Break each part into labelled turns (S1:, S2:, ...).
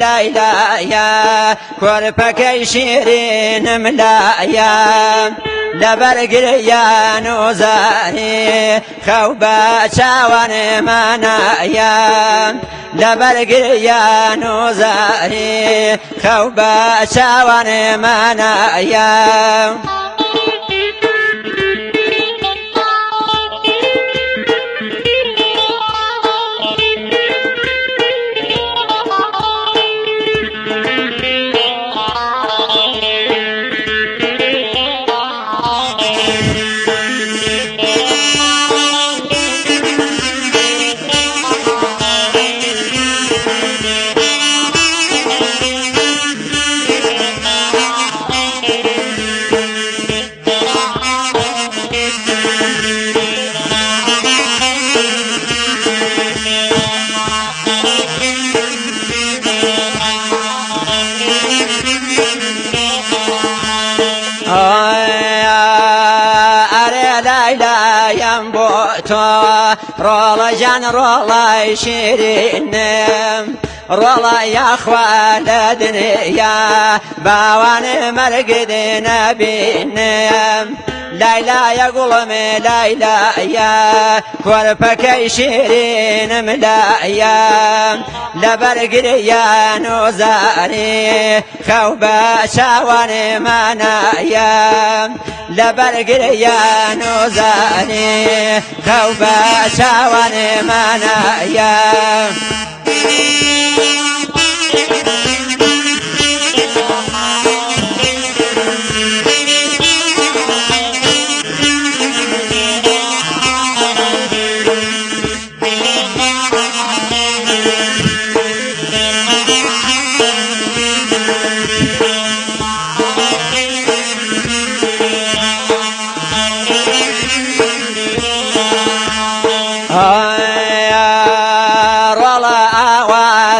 S1: ليلى يا كربك شيرين ملايا لبرقريا نوزاني خوبا شاوان منايا لبرقريا نوزاني خوبا شاوان منايا رولا جان رولا شيرين رولا يا خوالدني يا باوان مرقدين بينم ليلى يا قلمي ليلى يا كربك شيرين ملايا لبرقري يا نوزاني خوبا شاوان منايا لبرقري يا نوزاني خوبا شاوان منايا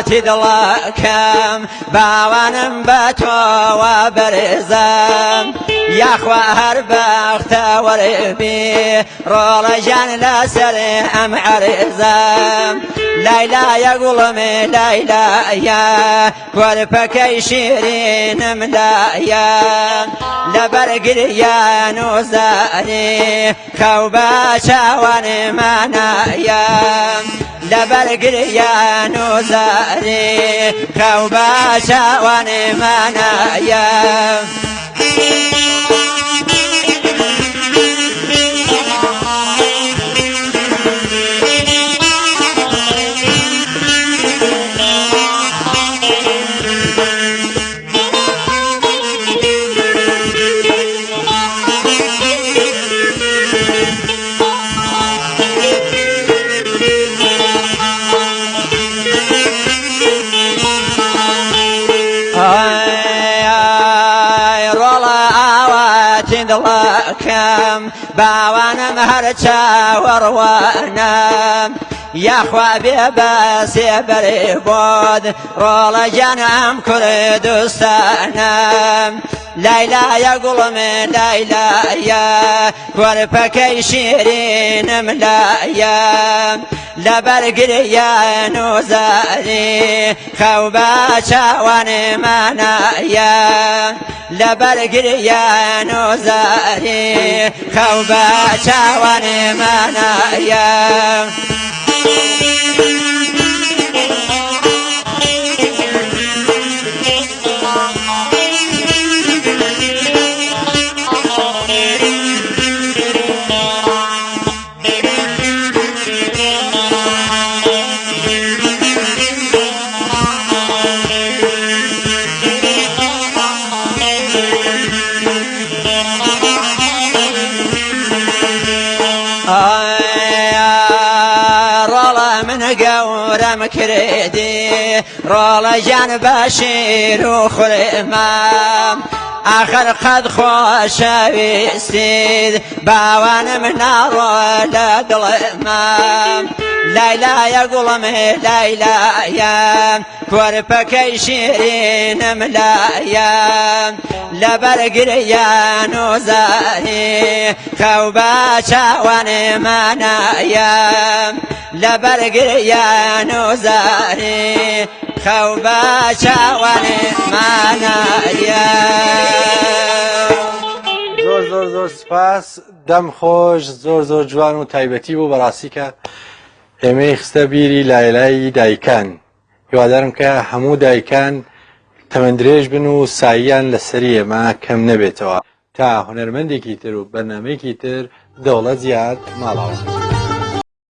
S1: تدلكم باوانم بتو وبرزم يا خوار بخت وربي رولا جان لسلام عرزم ليلى يا قلمي ليلى يا كربك شيرين ملايا لبرقري يا نوزاني خوبا شاوان منايا لبرقري يا نوزاني خوبا شاوان منايا لكم باوانا مهرشا وروانا يا خوابي بس بريبود رولا جانم كل دوستانا ليلى يا قلمي ليلى يا كربك شيرين ملايا لبرقري يا نوزاني خوبا شاوان منايا لبرقري يا نوزاني خوبا شاوان منايا قورم كريدي رولا جان بشير وخرمام آخر قد خوش ويستيد باوان من نار ولا ظلمام ليلى يقول ليلى يا كوربك شيرين ملايا لبرقريان وزاري خوبا شاوان منايا لبرقريان وزاري خوبا شاوان منايا.
S2: زۆر سپاس دەم خۆش زۆر جوان و تایبەتی بوو بەڕاستی کە ئێمەی خستە بیری لایلای دایکان هیوادارم کە هەموو دایکان تەمەندرێژ بن و ساییان لەسەری ئێمە کەم نەبێتەوە تا هونەرمەندێکی تر و بەرنامەیەکی تر دەوڵەت زیاد ماڵاوە.